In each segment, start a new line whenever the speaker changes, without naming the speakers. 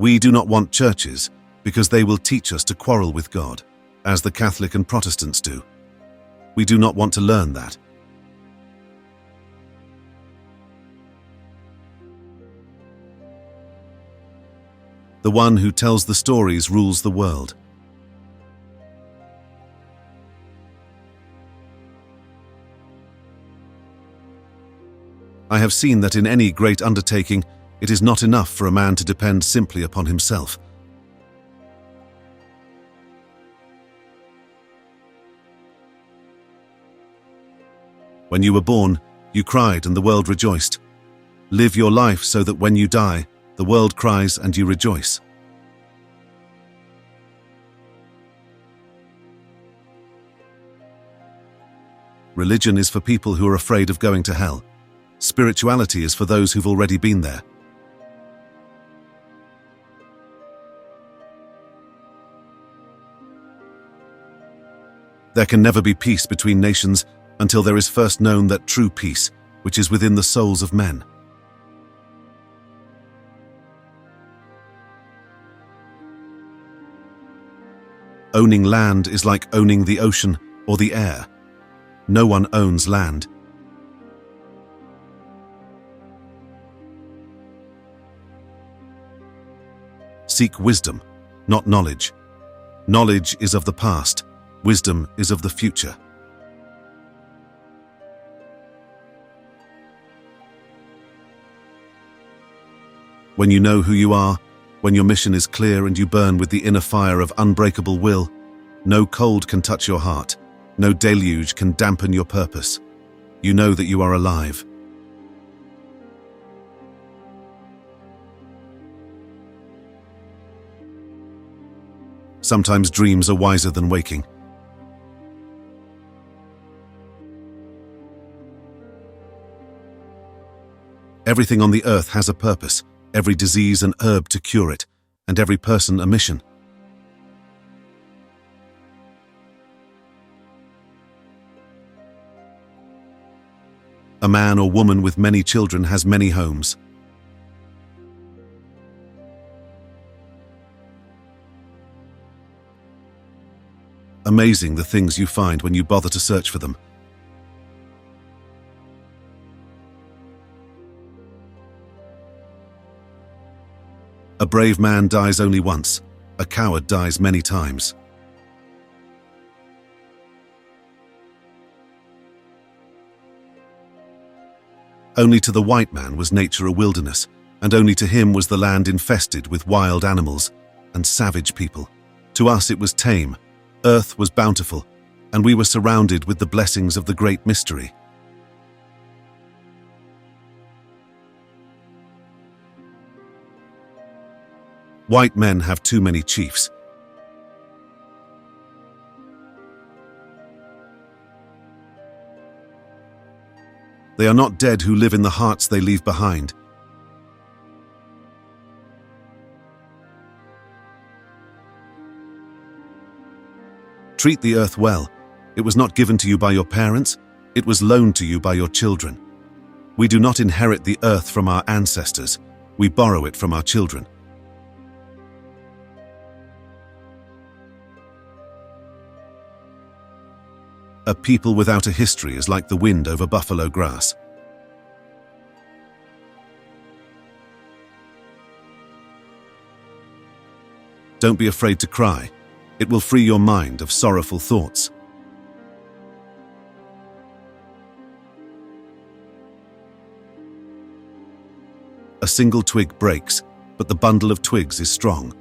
We do not want churches because they will teach us to quarrel with God, as the Catholic and Protestants do. We do not want to learn that. The one who tells the stories rules the world. I have seen that in any great undertaking, it is not enough for a man to depend simply upon himself. When you were born, you cried and the world rejoiced. Live your life so that when you die, the world cries and you rejoice. Religion is for people who are afraid of going to hell. Spirituality is for those who've already been there. There can never be peace between nations until there is first known that true peace, which is within the souls of men. Owning land is like owning the ocean or the air. No one owns land. Seek wisdom, not knowledge. Knowledge is of the past. Wisdom is of the future. When you know who you are, when your mission is clear and you burn with the inner fire of unbreakable will, no cold can touch your heart, no deluge can dampen your purpose. You know that you are alive. Sometimes dreams are wiser than waking. Everything on the earth has a purpose, every disease an herb to cure it, and every person a mission. A man or woman with many children has many homes. Amazing the things you find when you bother to search for them. A brave man dies only once, a coward dies many times. Only to the white man was nature a wilderness, and only to him was the land infested with wild animals and savage people. To us it was tame, earth was bountiful, and we were surrounded with the blessings of the great mystery. White men have too many chiefs. They are not dead who live in the hearts they leave behind. Treat the earth well. It was not given to you by your parents, it was loaned to you by your children. We do not inherit the earth from our ancestors, we borrow it from our children. A people without a history is like the wind over buffalo grass. Don't be afraid to cry. It will free your mind of sorrowful thoughts. A single twig breaks, but the bundle of twigs is strong.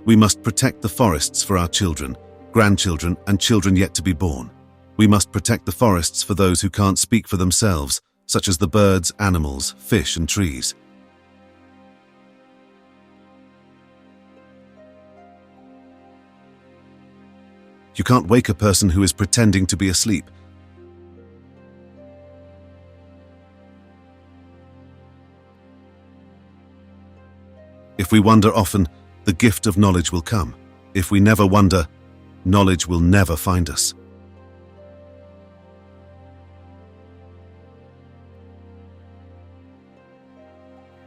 We must protect the forests for our children, grandchildren, and children yet to be born. We must protect the forests for those who can't speak for themselves, such as the birds, animals, fish, and trees. You can't wake a person who is pretending to be asleep. If we wonder often, the gift of knowledge will come. If we never wonder, knowledge will never find us.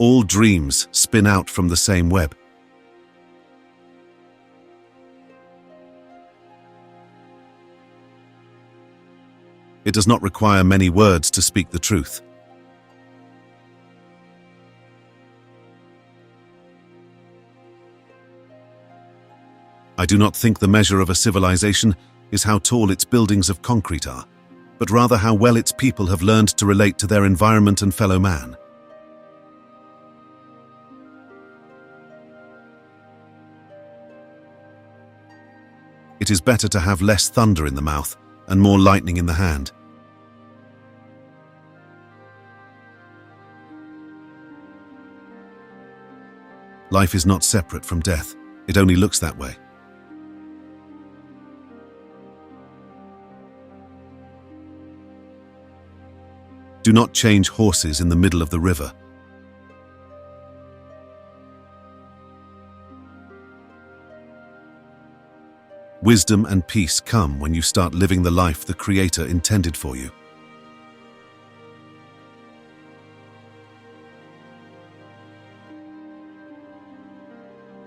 All dreams spin out from the same web. It does not require many words to speak the truth. I do not think the measure of a civilization is how tall its buildings of concrete are, but rather how well its people have learned to relate to their environment and fellow man. It is better to have less thunder in the mouth and more lightning in the hand. Life is not separate from death. It only looks that way. Do not change horses in the middle of the river. Wisdom and peace come when you start living the life the Creator intended for you.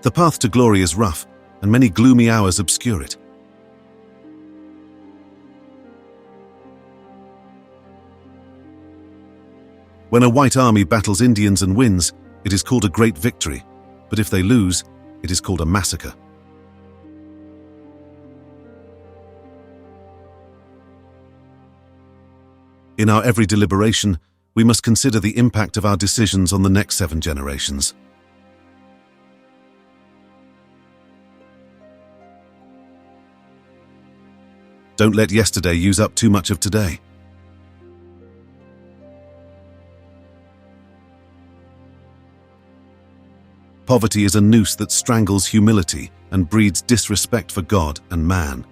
The path to glory is rough, and many gloomy hours obscure it. When a white army battles Indians and wins, it is called a great victory, but if they lose, it is called a massacre. In our every deliberation, we must consider the impact of our decisions on the next 7 generations. Don't let yesterday use up too much of today. Poverty is a noose that strangles humility and breeds disrespect for God and man.